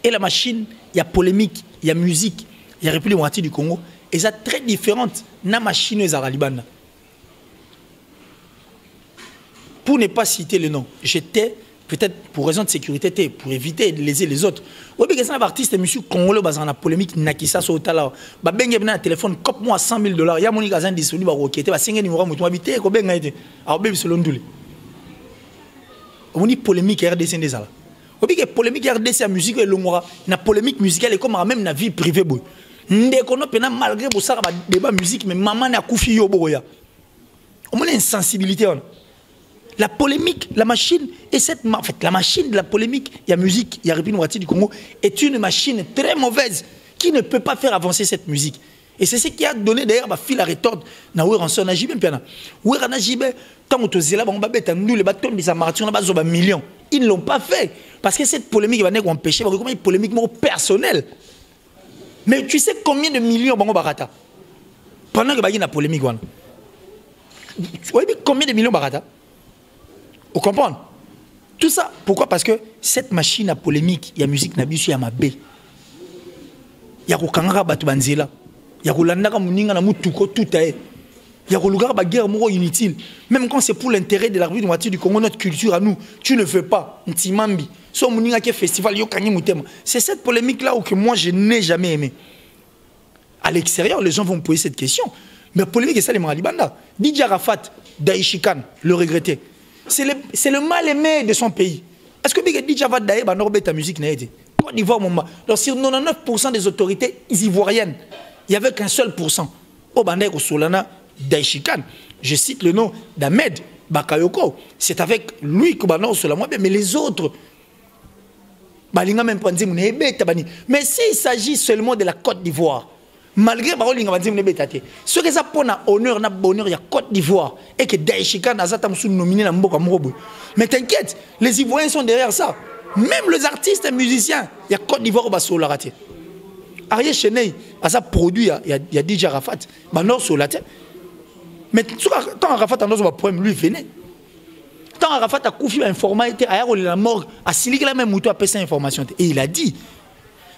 et la machine, il y a polémique, il y a musique, il y a République démocratique du Congo, et ça très différente na machine et la Liban. Pour ne pas citer le nom, j'étais peut-être pour raison de sécurité, pour éviter de léser les autres. Oui, mais un artiste, monsieur Congolais, dans la polémique, Nakissa Sotala, bah ben il y a un téléphone, cop moi $100 000. Il y a mon gazan disponible, bah ok, bah 5 numéros, moi habité, quoi ben été. Alors ben selon nous. On dit polémique RDC des ala. Oui, mais polémique RDC la musique et le mora, la polémique musicale est comme même la vie privée boy. Ndé kono pena malgré pour ça ba débat musique, mais maman n'a koufi yo boya. On a une sensibilité. La polémique, la machine, et en fait, la machine de la polémique, il y a musique, il y a République démocratique du Congo, est une machine très mauvaise qui ne peut pas faire avancer cette musique. Et c'est ce qui a donné d'ailleurs ma fil à retordre na Oueranson na Jibé Piana. Ouerana Jibé, tant que tu es là, on va mettre nous les bâtons de sa marathon, on va millions. Ils ne l'ont pas fait. Parce que cette polémique va empêcher, parce que une polémique personnelle. Mais tu sais combien de millions on barata pendant que il y a une polémique. Tu vois combien de millions barata? Vous comprenez? Tout ça, pourquoi? Parce que cette machine à polémique, il y a musique, il y a mabé. Il y a Kokanga Batubanzela. Il y a Kolandaka Muninga na Mutuko, tout est. Il y a Koluga Baguerre Moro inutile. Même quand c'est pour l'intérêt de la République démocratique du Congo, notre culture à nous, tu ne fais pas. Ntimambi. So Muninga qui est festival, c'est cette polémique-là que moi je n'ai jamais aimé. À l'extérieur, les gens vont me poser cette question. Mais la polémique, c'est ça les Maralibanda. Didier Arafat, Daïchikan, le regretté. C'est le mal aimé de son pays. Est-ce que Didier Arafat d'ailleurs, ta musique n'a été? Côte d'Ivoire, donc sur 99% des autorités ivoiriennes, il n'y avait qu'un seul pourcent. Au Bandai Solana Daïchikan, je cite le nom d'Ahmed Bakayoko. C'est avec lui que Bandai Solana, mais les autres, mais s'il s'agit seulement de la Côte d'Ivoire, malgré ce que ça prend à honneur, à bonheur, il y a Côte d'Ivoire et que Daïchikan a nominé dans Mboka Morobo. Mais t'inquiète, les Ivoiriens sont derrière ça. Même les artistes et musiciens, il y a Côte d'Ivoire qui va la Ariel Cheney a ça produit, il y a DJ Arafat, Banor sur la tête. Mais tant Arafat a un problème, lui venait. Tant Arafat a confié l'information, à la mort, à Silik la même mouton a passé information. Et il a dit,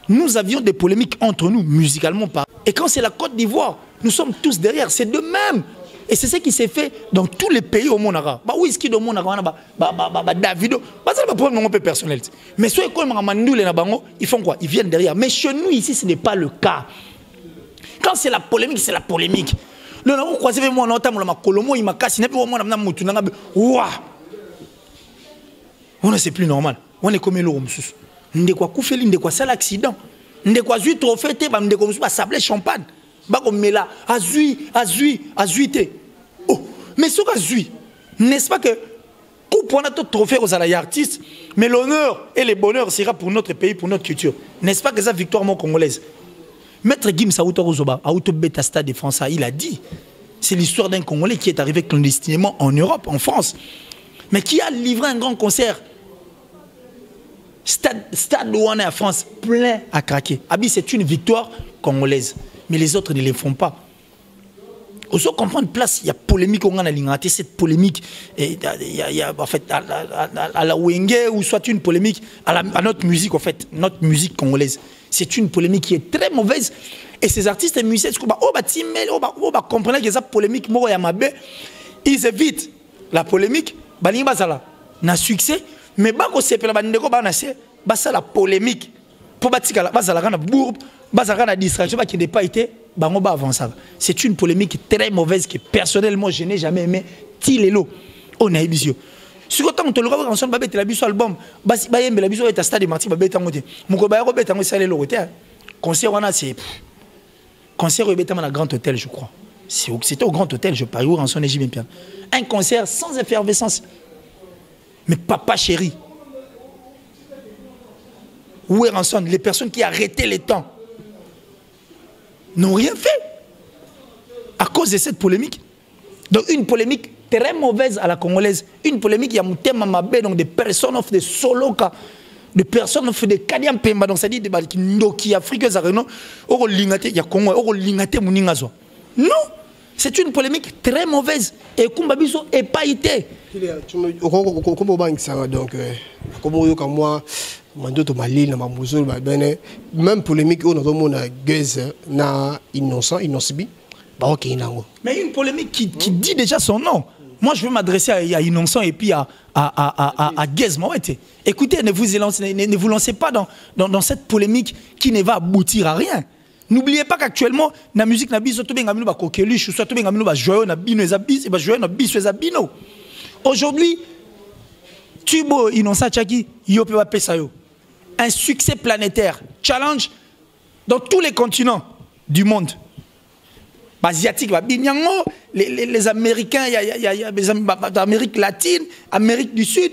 nous avions des polémiques entre nous, musicalement parlant. Et quand c'est la Côte d'Ivoire, nous sommes tous derrière, c'est de même. Et c'est ce qui s'est fait dans tous les pays au monde arabe. Whisky au monde arabe, Davido, c'est pas problème un peu personnel. Mais ceux qui ont ils font quoi? Ils viennent derrière. Mais chez nous ici, ce n'est pas le cas. Quand c'est la polémique, c'est la polémique. Le nom croisé moi on entend ma colomo, il m'a cassé, n'est pas moi na mutunanga. Ouah. On c'est plus normal. On est comme l'homme sous. Ndekwa koufeli, ndekwa sal accident. Ndekwa zui trophée te ba ndekwa musu ba sablé champagne. Ba comme mela azuité. Oh, mais ce azui. N'est-ce pas que pour notre trophée aux artistes, mais l'honneur et le bonheur sera pour notre pays, pour notre culture. N'est-ce pas que ça victoire mon congolaise? Maître Gim Saouto Rozoba, à Beta Stade de France, il a dit, c'est l'histoire d'un Congolais qui est arrivé clandestinement en Europe, en France, mais qui a livré un grand concert. Stade Douane à France, plein à craquer. Abi, c'est une victoire congolaise, mais les autres ne le font pas. Au second comprendre place, il y a polémique, on a lignaté cette polémique, il y a en fait à la Wenge ou soit une polémique à notre musique en fait, notre musique congolaise. C'est une polémique qui est très mauvaise. Et ces artistes et musiciens, on va comprendre que cette polémique, ils évitent la polémique, na succès, mais la polémique. Pour la distraction qui n'a pas été, c'est une polémique très mauvaise que personnellement je n'ai jamais aimé. Tilelo, on a émission. Si vous avez un album, stade concert au Grand Hôtel, je crois. C'était au Grand Hôtel, je parie où en son Égyptien. Un concert sans effervescence. Mais papa chéri, où est Ranson? Les personnes qui arrêtaient le temps n'ont rien fait à cause de cette polémique. Donc une polémique très mauvaise à la congolaise, une polémique, il y a Moutema Mabé, donc des personnes of de Soloka, des personnes of de Kadiam Pemba, donc ça dit des Ndoki, Afrique, Zareno, Oro Lingate, il y a Congo, Oro Lingate Mouningazo. Non, c'est une polémique très mauvaise et Kumbabiso n'est pas été. Donc, comme moi, Mandoto Mali, na Mamouzo, même polémique, on a demandé Guez, na innocent, innocibi. Mais une polémique qui dit déjà son nom. Moi, je veux m'adresser à Innocent et puis à Guez Mawete. Écoutez, ne vous lancez pas dans cette polémique qui ne va aboutir à rien. N'oubliez pas qu'actuellement, la musique n'a pas coqueluche, soit joyeux, aujourd'hui, Tubo Innocent Tchaki, Yope Pesayo. Un succès planétaire, challenge dans tous les continents du monde. Asiatiques, les Américains, il y a Amérique latine, Amérique du Sud.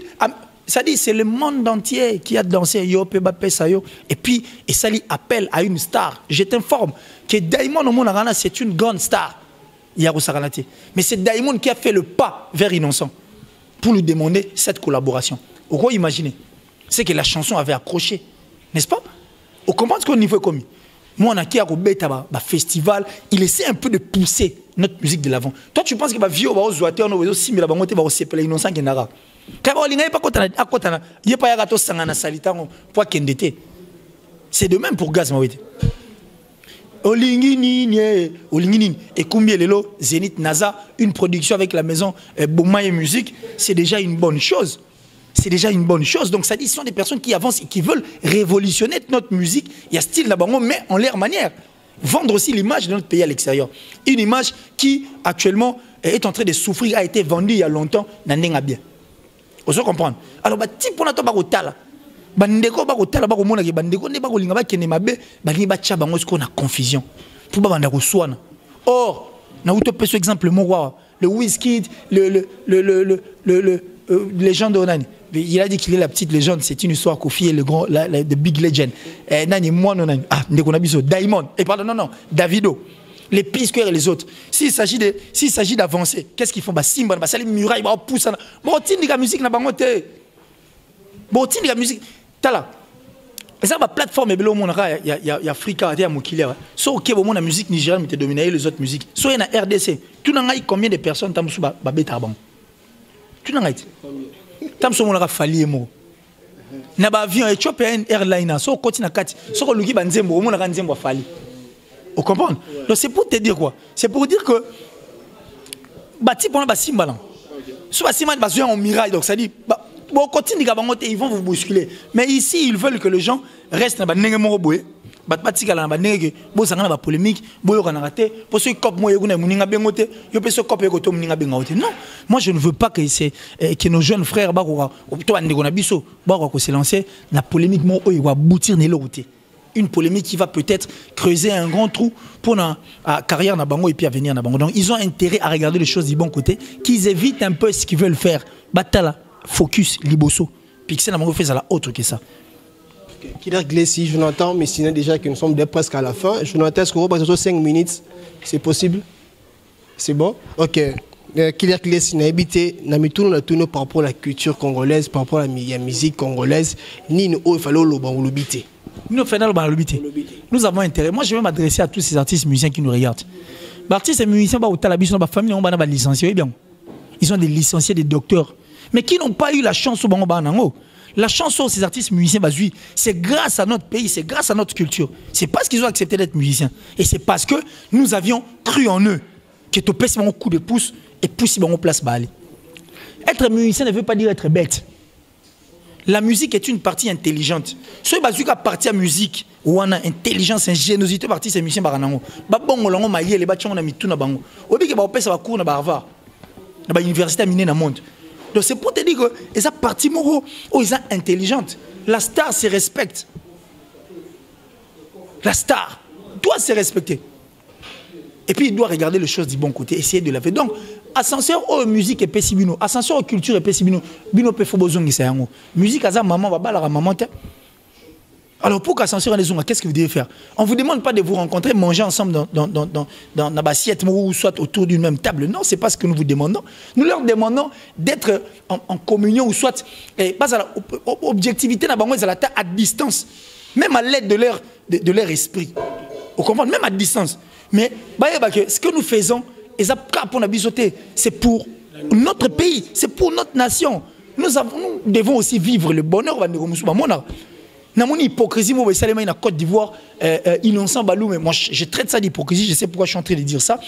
Ça dit, c'est le monde entier qui a dansé Yope Pesayo. Et puis, et ça lui appelle à une star. Je t'informe que Diamond au monde, c'est une grande star. Mais c'est Diamond qui a fait le pas vers Innocent pour lui demander cette collaboration. Vous pouvez imaginer. C'est que la chanson avait accroché. N'est-ce pas? Vous comprenez ce qu'au niveau commis. Moi, on a qui a un festival, il essaie un peu de pousser notre musique de l'avant. Toi, tu penses que va vieux, va zoater, on va aussi, mais la banque va aussi appeler Innocent qui n'ara. Quand on n'a pas côté à côté, il n'y a pas à gâteau sangana salita pour qu'il n'était. C'est de même pour Gaz Mawete. Olingini, et combien lelo Zénith NASA, une production avec la maison Boumaye Musique, c'est déjà une bonne chose. C'est déjà une bonne chose. Donc ça dit, ce sont des personnes qui avancent et qui veulent révolutionner notre musique. Il y a style là-bas, mais en leur manière. Vendre aussi l'image de notre pays à l'extérieur. Une image qui, actuellement, est en train de souffrir, a été vendue il y a longtemps, n'a bien. Vous comprenez? Alors, si on a tout le bandeko ba kotala ba komona ke bandeko ne ba kolinga ba kene mabe ba ni ba tcha bango ce qu'on a confusion pour ba banda ko swana. Or na uto peso exemple mo le Wizkid le légende de Onani. Il a dit qu'il est la petite légende, c'est une histoire Kofi est le grand the big legend. Nani moi non nani ah ndeko na biso Diamond et pardon non Davido. Les Pisquer et les autres. S'il s'agit d'avancer, qu'est-ce qu'ils font? Bah Simba, bah salim muraille, bah pousse. Bon tindi la musique na bangote. Bon tindi la musique. Tala. Et ça, ma plateforme est belle au monde. Il y a Africa, il y a Mokile. So, ok, bon, la musique nigérienne, mais tu dominé les autres musiques. So, il y a RDC. Tu n'as pas combien de personnes qui ont babétabang? Tu n'as pas été. Tu n'as pas fallu mo. Na ba avion Ethiopian Airlines. So, continue à 4. So, le Liban Zembo, on a Zembo fallu. Vous comprenez? Donc, c'est pour te dire quoi? C'est pour dire que. Bati pour la Simba. Soit Simba, bah, en miraille. Donc, ça dit. Bon, continue, ils vont vous bousculer. Mais ici, ils veulent que les gens restent dans la polémique. Non, moi je ne veux pas que nos jeunes frères se lancent la polémique aboutir. Une polémique qui va peut-être creuser un grand trou pour la carrière et puis à venir. Donc ils ont intérêt à regarder les choses du bon côté, qu'ils évitent un peu ce qu'ils veulent faire. Batala. Focus, Liboso. Pixel n'a pas fait ça autre que ça. Killer Glessi, Jonathan, mais sinon déjà que nous sommes presque à la fin. Jonathan, est-ce qu'on va 5 minutes? C'est possible? C'est bon? Ok. Killer Glessi n'a habité, n'a mis tout par rapport à la culture congolaise, par rapport à la musique congolaise, ni nous, il fallait l'obiter. Nous avons intérêt. Moi, je vais m'adresser à tous ces artistes musiciens qui nous regardent. Les artistes et musiciens, la famille, on va licencier. Ils sont des licenciés, des docteurs. Mais qui n'ont pas eu la chance au Bango. La chance aux ces artistes musiciens, c'est grâce à notre pays, c'est grâce à notre culture. C'est parce qu'ils ont accepté d'être musiciens. Et c'est parce que nous avions cru en eux. Que tu pèses un coup de pouce et pousse en place. Être musicien ne veut pas dire être bête. La musique est une partie intelligente. Ce qui est partie à musique, où on a intelligence, ingéniosité, partie c'est musicien. Université à Miné monde. Donc c'est pour te dire que les parties moraux, ils sont intelligentes. La star se respecte. La star doit se respecter. Et puis il doit regarder les choses du bon côté, essayer de la faire. Donc, ascenseur aux musique et pessibino, ascenseur aux culture et pessibino, bino pe fo bozongi sa yango. Musique à maman va bala maman. Alors pour qu'ascenseur à les ongs, qu'est-ce que vous devez faire? On ne vous demande pas de vous rencontrer, manger ensemble dans la assiette ou soit autour d'une même table. Non, ce n'est pas ce que nous vous demandons. Nous leur demandons d'être en communion ou soit pas à l'objectivité à distance, même à l'aide de leur esprit. Vous comprenez? Même à distance. Mais ce que nous faisons, c'est pour notre pays, c'est pour notre nation. Nous devons aussi vivre le bonheur. Dans mon hypocrisie, moi, je suis en Côte d'Ivoire, Innocent Balou, mais moi, je traite ça d'hypocrisie, je sais pourquoi je suis en train de dire ça.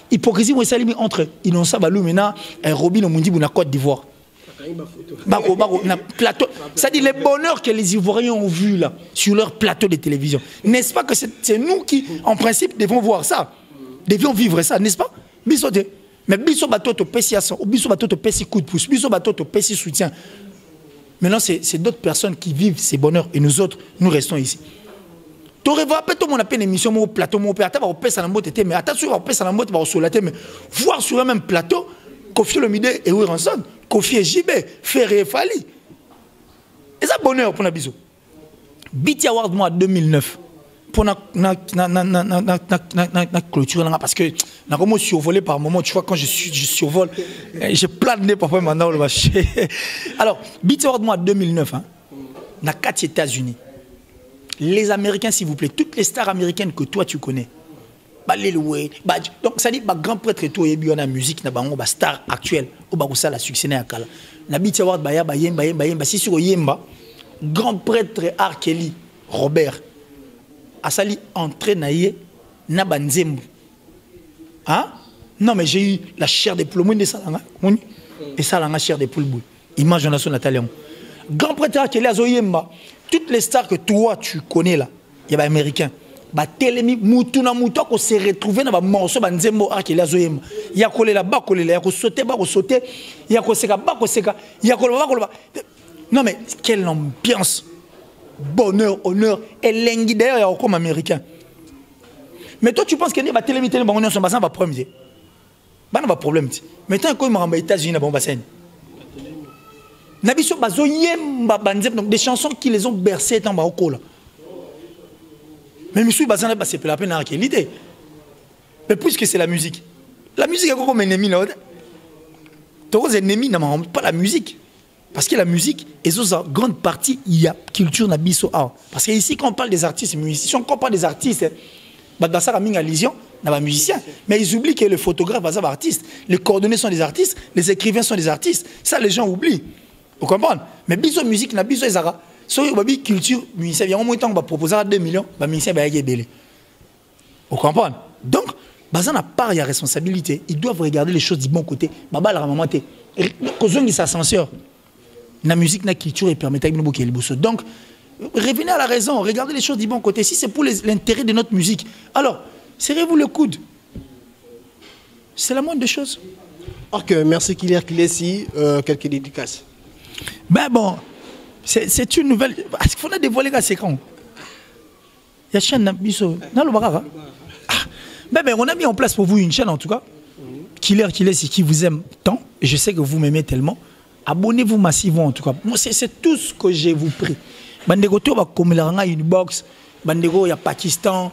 Hypocrisie, moi, je suis entre Innocent Balou, maintenant, Robin Omundi, en Côte d'Ivoire. Plateau. Ça dit les bonheurs que les Ivoiriens ont vu là, sur leur plateau de télévision. N'est-ce pas que c'est nous qui, en principe, devons voir ça, devions vivre ça, n'est-ce pas? Bissoté. Mais biso bateau te pèse ou biso bateau te pèse coup de pouce, biso bateau te pèse soutien. Maintenant, c'est d'autres personnes qui vivent ces bonheurs et nous autres, nous restons ici. Tu aurais vu tout le monde appelle une émission au plateau, mon père, tu vas pèse la moto, mais attention, on pèse la moto, on va sur la tête, mais voir sur un même plateau, Kofi Olomide et Wiranson, Kofi et JB, Ferré et Fali. Et ça, bonheur pour la biso. BT Award, moi, 2009. Pour la clôture, parce que je suis survolé par moment, tu vois, quand je survole, je plane parfois maintenant le marché. Alors, BT Award, moi, 2009, dans les 4 États-Unis, les Américains, s'il vous plaît, toutes les stars américaines que toi tu connais, donc ça dit, grand prêtre et tout, il y a une musique, il y a une star actuelle, il y a un succès. Na BT Award, si sur Yemba, grand prêtre R. Kelly, Robert, Asali entré naïe na banzembo. Hein? Non mais j'ai eu la chair des poules de salanga. Et salanga chair des poules. Image en nation Nathalie. Grand prêtre qui est là Zoyemba. Toutes les stars que toi tu connais là, il y a des américains. Ba telemi mutuna muto ko se retrouver na ba morceau banzembo qui est là Zoyemba. Il y a collé là-bas, collé là, il y a ko sauter, ba ko sauter, il y a ko seka, ba ko seka, il y a ko là. Non mais quelle ambiance. Bonheur, honneur, et l'engi d'ailleurs, il y a comme américain. Mais toi, tu penses qu'il y a des télémis, on son bassin, va problème. Pas de problème. Mais tant qu'on m'a aux États-Unis, bon bassin. Donc des chansons qui les ont bercées dans Marocco. Mais je suis bassin, c'est la peine à qualité. Mais puisque c'est la musique est comme un ennemi. Tu as des ennemis, pas la musique. Parce que la musique, et en grande partie, il y a culture na biso art. Parce que ici, quand on parle des artistes et musiciens, quand on parle des artistes, dans ça, il y a illusion, il y a musiciens. Mais ils oublient que le photographe est un artiste, les coordonnées sont des artistes, les écrivains sont des artistes. Ça, les gens oublient. Vous comprenez? Mais biso musique, na biso ezara. So, il culture, musicien, il y a un moment où on va proposer à 2 millions, le musicien va y aller. Vous comprenez? Donc, dans la part, il y a responsabilité. Ils doivent regarder les choses du bon côté. Baba, la maman, il s'ascenseur. La musique, la culture, et permettait de nous. Donc, revenez à la raison, regardez les choses du bon côté. Si c'est pour l'intérêt de notre musique, alors, serrez-vous le coude. C'est la moindre des choses. Ok, merci Kiler Kilesi. Quelques dédicaces. Ben bon, c'est une nouvelle. Est-ce qu'il faut dévoiler la séquence? Il y a une chaîne dans le Barara. Ben, on a mis en place pour vous une chaîne en tout cas. Kiler Kilesi qui vous aime tant. Et je sais que vous m'aimez tellement. Abonnez-vous massivement en tout cas. Moi, c'est tout ce que je vous prie. Bandego to ba komelanga une box. Bandego il y a Pakistan,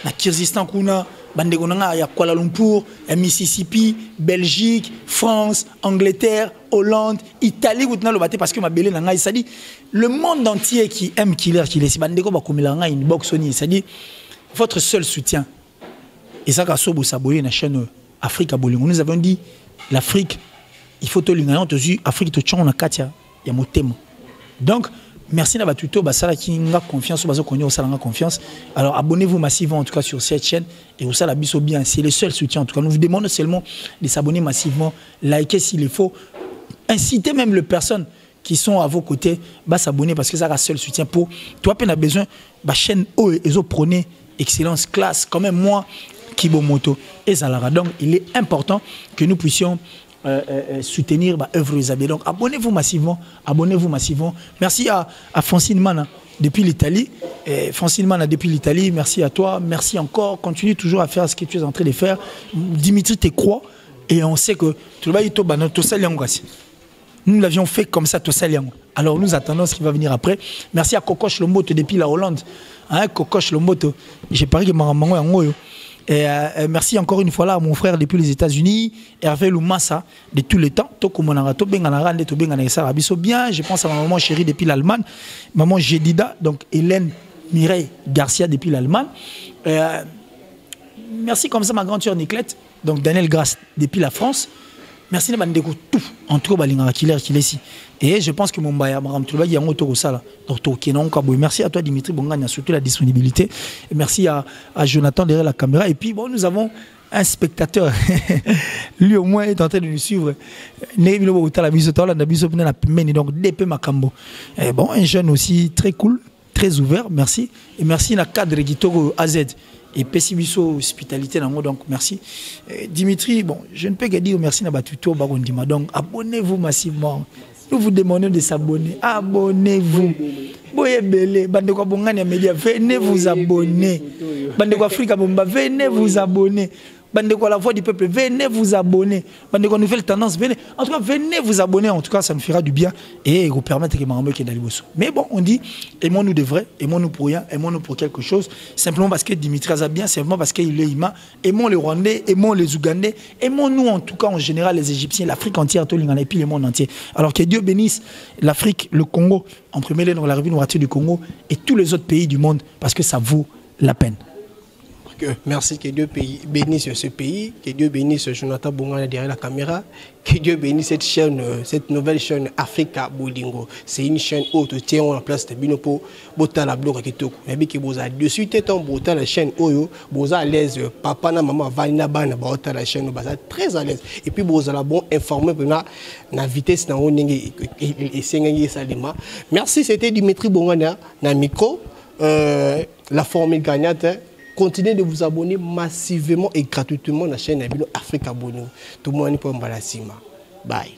na Kyrgyzstan kuna, bandego nanga il y a Kuala Lumpur, il y a Mississippi, Belgique, France, Angleterre, Hollande, Italie ou le baté parce que ma belle nanga ça dit le monde entier qui aime Kiler si bandego ba komelanga une box oni ça dit votre seul soutien. Et ça ka sobo s'abonner na chaîne Africa Bolingo. Nous avons dit l'Afrique il faut te l'ignorer, on te dit Afrique te tchon na katia, il y a mon thème. Donc merci d'avoir tout ça qui n'a confiance, confiance. Alors abonnez-vous massivement en tout cas sur cette chaîne et vous la biso bien, c'est le seul soutien en tout cas. Nous vous demandons seulement de s'abonner massivement, liker s'il faut, inciter même les personnes qui sont à vos côtés, bah s'abonner parce que ça a le seul soutien pour toi. Peine a besoin, bah chaîne oh et zo prenez excellence classe quand même moi Kibo Moto et Zalara. Donc il est important que nous puissions soutenir l'œuvre Isabelle. Donc abonnez-vous massivement. Merci à Francine Mana depuis l'Italie. Francine Mana depuis l'Italie, merci à toi. Merci encore. Continue toujours à faire ce que tu es en train de faire. Dimitri te croit et on sait que nous l'avions fait comme ça. Alors nous attendons ce qui va venir après. Merci à Kokoche Lomboto depuis la Hollande. Hein, Kokoche Lomboto. J'ai parié que Marango est en et merci encore une fois là à mon frère depuis les États-Unis, Hervé Loumassa de tous les temps. Bien, je pense à ma maman chérie depuis l'Allemagne, maman Jedida, donc Hélène Mireille Garcia depuis l'Allemagne. Merci comme ça ma grande sœur Niclette, donc Daniel Grasse depuis la France. merci Nabandeko tout. En tout cas, Balinga Killer qui est ici. Et je pense que mon baya, il y a un autre ça. Donc, merci à toi, Dimitri Bongania, surtout la disponibilité. Et merci à Jonathan derrière la caméra. Et puis, bon, nous avons un spectateur. Lui, au moins, est en train de nous suivre. Donc, DP Makambo. Et bon, un jeune aussi très cool, très ouvert. Merci. Et merci à cadre Guitoro AZ. Et Pessibiso hospitalité donc merci Dimitri. Bon, je ne peux que dire merci à Batuto Bagondima. Donc abonnez-vous massivement, nous vous demandons de s'abonner. Abonnez-vous, Boyebele Bandeko Bongania Media, venez vous abonner. Bandeko Africa Bomba, venez vous abonner. Bandeko La Voix du Peuple, venez vous abonner. Bandeko Nouvelle Tendance, venez. En tout cas, venez vous abonner. En tout cas, ça nous fera du bien et vous permettre que Marambo qui est dans les bossons. Mais bon, on dit, aimons-nous de vrai, aimons-nous pour rien, aimons-nous pour quelque chose. Simplement parce que Dimitri a bien, simplement parce qu'il est humain. Aimons les Rwandais, aimons les Ougandais, aimons-nous en tout cas en général les Égyptiens, l'Afrique entière, et puis le monde entier. Alors que Dieu bénisse l'Afrique, le Congo, en premier lieu dans la République du Congo et tous les autres pays du monde parce que ça vaut la peine. Merci, que Dieu bénisse ce pays, que Dieu bénisse Jonathan Bongana derrière la caméra, que Dieu bénisse cette chaîne, cette nouvelle chaîne Africa Bolingo. C'est une chaîne haute, tient en place de Binopo, Bota la bloc qui toque. Mais que vous avez dessus, t'es en Bota la chaîne Oyo, vous à l'aise, papa, maman, Valina Bana, Bota la chaîne, vous êtes très à l'aise. Et puis vous avez bon informé pour la vitesse dans et Salima. Merci, c'était Dimitri Bongana, na micro, la formule gagnante. Continuez de vous abonner massivement et gratuitement à la chaîne Africa Bono. Tout le monde est pour Mbalasima. Bye.